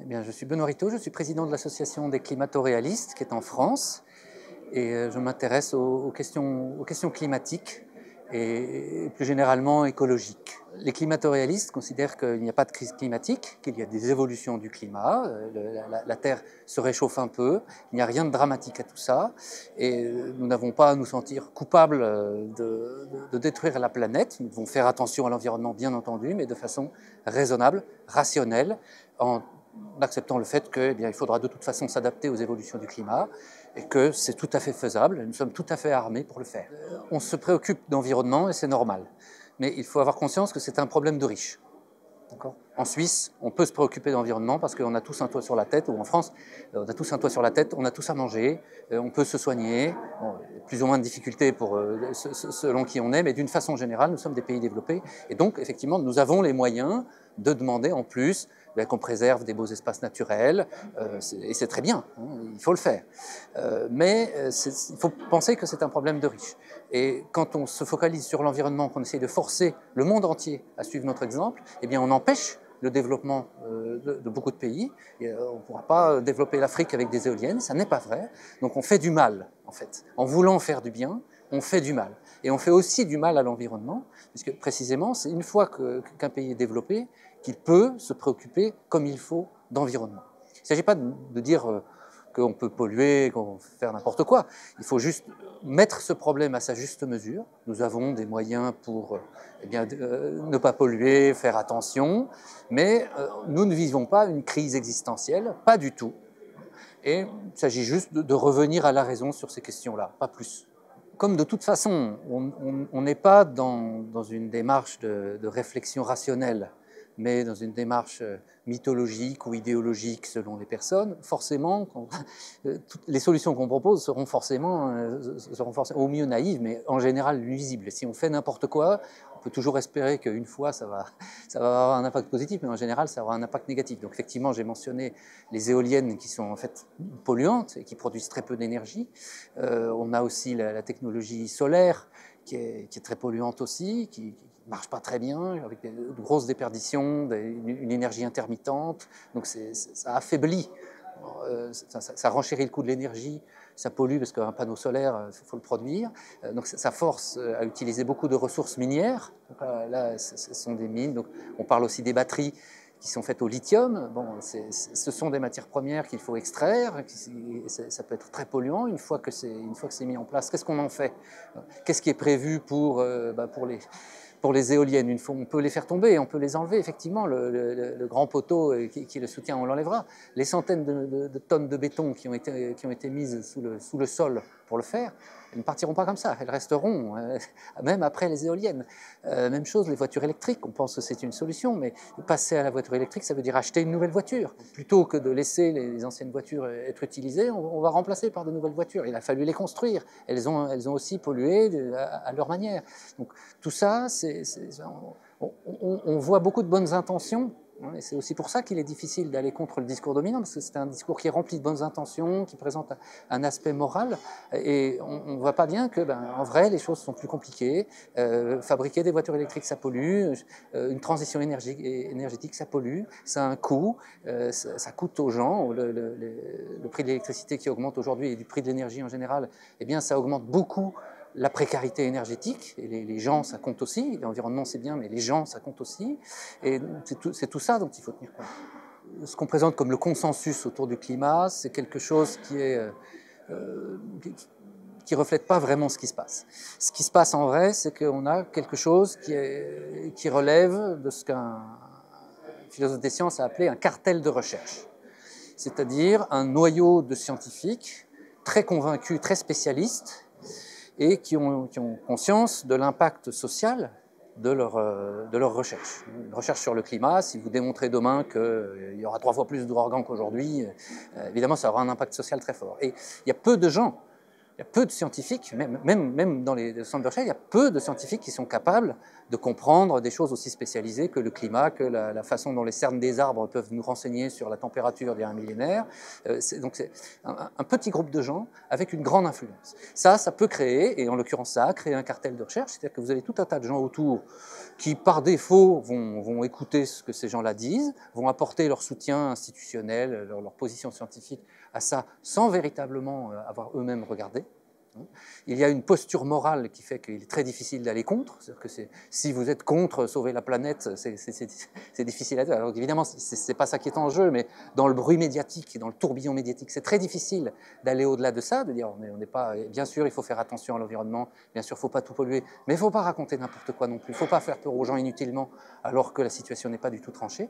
Eh bien, je suis Benoît Rittaud, je suis président de l'association des climato-réalistes qui est en France et je m'intéresse aux questions climatiques et plus généralement écologiques. Les climato-réalistes considèrent qu'il n'y a pas de crise climatique, qu'il y a des évolutions du climat, la Terre se réchauffe un peu, il n'y a rien de dramatique à tout ça et nous n'avons pas à nous sentir coupables de détruire la planète. Nous devons faire attention à l'environnement bien entendu, mais de façon raisonnable, rationnelle, en acceptant le fait qu'il faudra de toute façon s'adapter aux évolutions du climat et que c'est tout à fait faisable, nous sommes tout à fait armés pour le faire. On se préoccupe d'environnement et c'est normal, mais il faut avoir conscience que c'est un problème de riches. En Suisse, on peut se préoccuper d'environnement parce qu'on a tous un toit sur la tête, ou en France, on a tous un toit sur la tête, on a tous à manger, on peut se soigner, bon, plus ou moins de difficultés selon qui on est, mais d'une façon générale, nous sommes des pays développés, et donc effectivement, nous avons les moyens de demander en plus qu'on préserve des beaux espaces naturels, et c'est très bien, hein, il faut le faire. Mais il faut penser que c'est un problème de riches. Et quand on se focalise sur l'environnement, qu'on essaie de forcer le monde entier à suivre notre exemple, eh bien on empêche le développement de beaucoup de pays. Et on ne pourra pas développer l'Afrique avec des éoliennes, ça n'est pas vrai. Donc on fait du mal, en fait. En voulant faire du bien, on fait du mal. Et on fait aussi du mal à l'environnement, puisque précisément, c'est une fois qu'un pays est développé qu'il peut se préoccuper comme il faut d'environnement. Il ne s'agit pas de dire qu'on peut polluer, qu'on peut faire n'importe quoi. Il faut juste mettre ce problème à sa juste mesure. Nous avons des moyens pour ne pas polluer, faire attention, mais nous ne vivons pas une crise existentielle, pas du tout. Et il s'agit juste de revenir à la raison sur ces questions-là, pas plus. Comme de toute façon, on n'est pas dans une démarche de réflexion rationnelle, mais dans une démarche mythologique ou idéologique selon les personnes, forcément, les solutions qu'on propose seront forcément au mieux naïves, mais en général nuisibles. Si on fait n'importe quoi, on peut toujours espérer qu'une fois ça va avoir un impact positif, mais en général ça aura un impact négatif. Donc effectivement, j'ai mentionné les éoliennes qui sont en fait polluantes et qui produisent très peu d'énergie. On a aussi la technologie solaire qui est très polluante aussi, qui marche pas très bien, avec de grosses déperditions, une énergie intermittente, donc ça affaiblit, ça renchérit le coût de l'énergie, ça pollue parce qu'un panneau solaire, il faut le produire, donc ça force à utiliser beaucoup de ressources minières, donc là ce sont des mines, donc on parle aussi des batteries qui sont faites au lithium. Bon, ce sont des matières premières qu'il faut extraire, ça peut être très polluant une fois que c'est mis en place. Qu'est-ce qu'on en fait? Qu'est-ce qui est prévu pour les éoliennes? Une fois, on peut les faire tomber, on peut les enlever, effectivement, le grand poteau qui le soutient, on l'enlèvera. Les centaines de tonnes de béton qui ont été mises sous le sol pour le faire, elles ne partiront pas comme ça, elles resteront, même après les éoliennes. Même chose, les voitures électriques, on pense que c'est une solution, mais passer à la voiture électrique, ça veut dire acheter une nouvelle voiture. Plutôt que de laisser les anciennes voitures être utilisées, on va remplacer par de nouvelles voitures. Il a fallu les construire, elles ont aussi pollué à leur manière. Donc tout ça, on voit beaucoup de bonnes intentions. Et c'est aussi pour ça qu'il est difficile d'aller contre le discours dominant, parce que c'est un discours qui est rempli de bonnes intentions, qui présente un aspect moral, et on ne voit pas bien que, en vrai, les choses sont plus compliquées. Fabriquer des voitures électriques, ça pollue. Une transition énergétique, ça pollue. Ça a un coût. Ça coûte aux gens. Le prix de l'électricité qui augmente aujourd'hui et du prix de l'énergie en général, eh bien, ça augmente beaucoup la précarité énergétique, et les gens, ça compte aussi. L'environnement, c'est bien, mais les gens, ça compte aussi. Et c'est tout ça dont il faut tenir compte. Ce qu'on présente comme le consensus autour du climat, c'est quelque chose qui reflète pas vraiment ce qui se passe. Ce qui se passe en vrai, c'est qu'on a quelque chose qui relève de ce qu'un philosophe des sciences a appelé un cartel de recherche. C'est-à-dire un noyau de scientifiques très convaincus, très spécialistes, et qui ont conscience de l'impact social de leur recherche. Une recherche sur le climat, si vous démontrez demain qu'il y aura 3 fois plus d'ouragans qu'aujourd'hui, évidemment ça aura un impact social très fort. Et il y a peu de gens Il y a peu de scientifiques, même dans les centres de recherche, il y a peu de scientifiques qui sont capables de comprendre des choses aussi spécialisées que le climat, que la façon dont les cernes des arbres peuvent nous renseigner sur la température d'il y a un millénaire. Donc c'est un petit groupe de gens avec une grande influence. Ça peut créer, et en l'occurrence ça a créé un cartel de recherche, c'est-à-dire que vous avez tout un tas de gens autour qui par défaut vont écouter ce que ces gens-là disent, vont apporter leur soutien institutionnel, leur position scientifique à ça sans véritablement avoir eux-mêmes regardé. Il y a une posture morale qui fait qu'il est très difficile d'aller contre. C'est-à-dire que si vous êtes contre sauver la planète, c'est difficile à dire. Alors évidemment, c'est pas ça qui est en jeu, mais dans le bruit médiatique, dans le tourbillon médiatique, c'est très difficile d'aller au-delà de ça, de dire on n'est pas. Bien sûr, il faut faire attention à l'environnement. Bien sûr, il ne faut pas tout polluer, mais il ne faut pas raconter n'importe quoi non plus. Il ne faut pas faire peur aux gens inutilement, alors que la situation n'est pas du tout tranchée.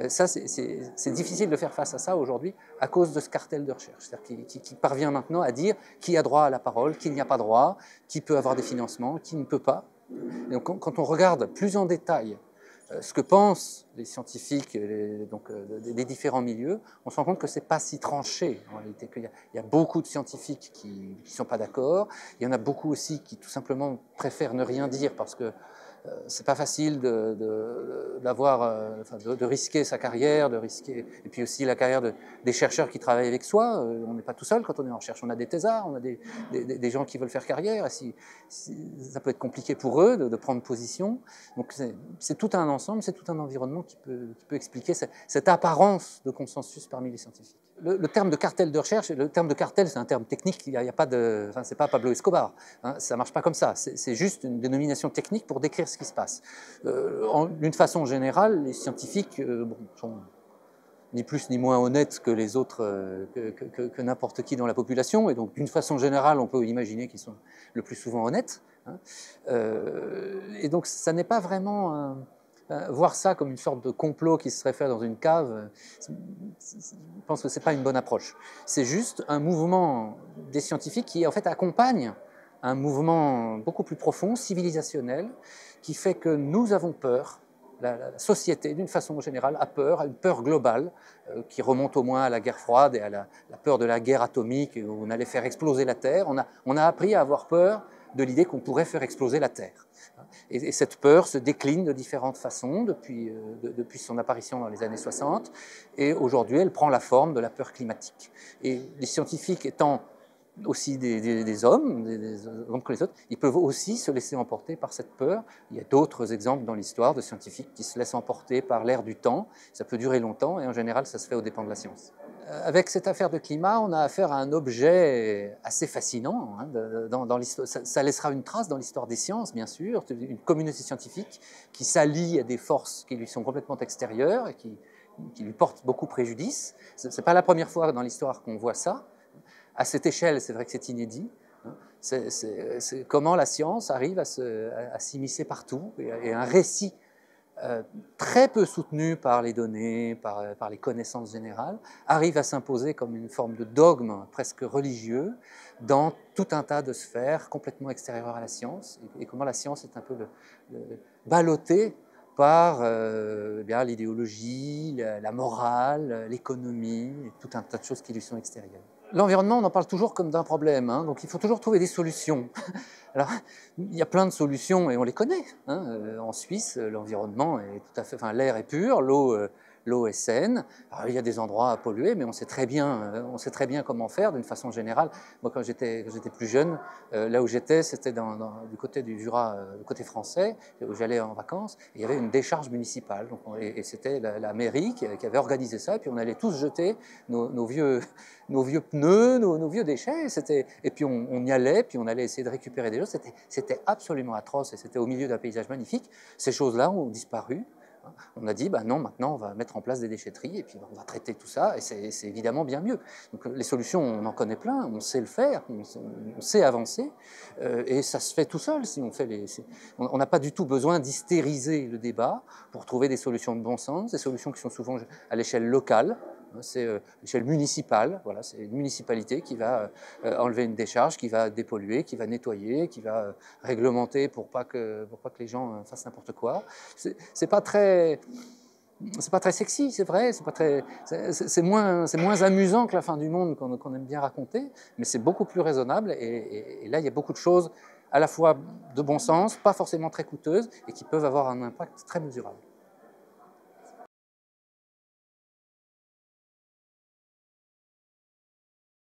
Ça, c'est difficile de faire face à ça aujourd'hui à cause de ce cartel de recherche, c'est-à-dire qui parvient maintenant à dire qui a droit à la parole, qui n'y a pas droit, qui peut avoir des financements, qui ne peut pas. Et donc, quand on regarde plus en détail ce que pensent les scientifiques des différents milieux, on se rend compte que ce n'est pas si tranché en réalité, qu'il y a beaucoup de scientifiques qui ne sont pas d'accord, il y en a beaucoup aussi qui tout simplement préfèrent ne rien dire parce que c'est pas facile de risquer sa carrière, et puis aussi la carrière des chercheurs qui travaillent avec soi. On n'est pas tout seul quand on est en recherche, on a des thésards, on a des gens qui veulent faire carrière, et ça peut être compliqué pour eux de prendre position. Donc c'est tout un ensemble, c'est tout un environnement qui peut expliquer cette apparence de consensus parmi les scientifiques. Le terme de cartel de recherche, le terme de cartel, c'est un terme technique, il y a pas de, c'est pas Pablo Escobar, hein, ça marche pas comme ça, c'est juste une dénomination technique pour décrire ce qui se passe. D'une façon générale, les scientifiques sont ni plus ni moins honnêtes que les autres, que n'importe qui dans la population, et donc d'une façon générale, on peut imaginer qu'ils sont le plus souvent honnêtes, hein. Et donc ça n'est pas vraiment voir ça comme une sorte de complot qui se serait fait dans une cave, je pense que ce n'est pas une bonne approche. C'est juste un mouvement des scientifiques qui en fait accompagne un mouvement beaucoup plus profond, civilisationnel, qui fait que nous avons peur. La société, d'une façon générale, a peur, une peur globale, qui remonte au moins à la guerre froide et à la peur de la guerre atomique, où on allait faire exploser la Terre. On a appris à avoir peur de l'idée qu'on pourrait faire exploser la Terre. Et cette peur se décline de différentes façons depuis son apparition dans les années 60, et aujourd'hui elle prend la forme de la peur climatique. Et les scientifiques étant aussi des hommes que les autres, ils peuvent aussi se laisser emporter par cette peur. Il y a d'autres exemples dans l'histoire de scientifiques qui se laissent emporter par l'air du temps. Ça peut durer longtemps et en général, ça se fait aux dépens de la science. Avec cette affaire de climat, on a affaire à un objet assez fascinant, hein, dans l'histoire. Ça laissera une trace dans l'histoire des sciences, bien sûr, une communauté scientifique qui s'allie à des forces qui lui sont complètement extérieures et qui lui portent beaucoup préjudice. Ce n'est pas la première fois dans l'histoire qu'on voit ça. À cette échelle, c'est vrai que c'est inédit. C'est comment la science arrive à s'immiscer partout, et un récit très peu soutenu par les données, par les connaissances générales, arrive à s'imposer comme une forme de dogme presque religieux dans tout un tas de sphères complètement extérieures à la science, et comment la science est un peu ballottée par l'idéologie, la morale, l'économie, et tout un tas de choses qui lui sont extérieures. L'environnement, on en parle toujours comme d'un problème, hein, donc il faut toujours trouver des solutions. Alors, il y a plein de solutions et on les connaît, hein. En Suisse, l'environnement est tout à fait, enfin, l'air est pur, l'eau est saine. Alors, il y a des endroits à polluer, mais on sait très bien comment faire d'une façon générale. Moi, quand j'étais plus jeune, là où j'étais, c'était du côté du Jura, du côté français, où j'allais en vacances, et il y avait une décharge municipale. Donc, et c'était la mairie qui avait organisé ça, et puis on allait tous jeter nos vieux pneus, nos vieux déchets, et puis on y allait, puis on allait essayer de récupérer des choses. C'était absolument atroce, et c'était au milieu d'un paysage magnifique. Ces choses-là ont disparu. On a dit, non, maintenant on va mettre en place des déchetteries, et puis on va traiter tout ça, et c'est évidemment bien mieux. Donc les solutions, on en connaît plein, on sait le faire, on sait avancer, et ça se fait tout seul. Si on fait on n'a pas du tout besoin d'hystériser le débat pour trouver des solutions de bon sens, des solutions qui sont souvent à l'échelle locale. C'est l'échelle municipale, voilà, c'est une municipalité qui va enlever une décharge, qui va dépolluer, qui va nettoyer, qui va réglementer pour pas que les gens fassent n'importe quoi. C'est pas très C'est pas très sexy, c'est vrai, c'est moins amusant que la fin du monde qu'on aime bien raconter, mais c'est beaucoup plus raisonnable et là il y a beaucoup de choses à la fois de bon sens, pas forcément très coûteuses et qui peuvent avoir un impact très mesurable.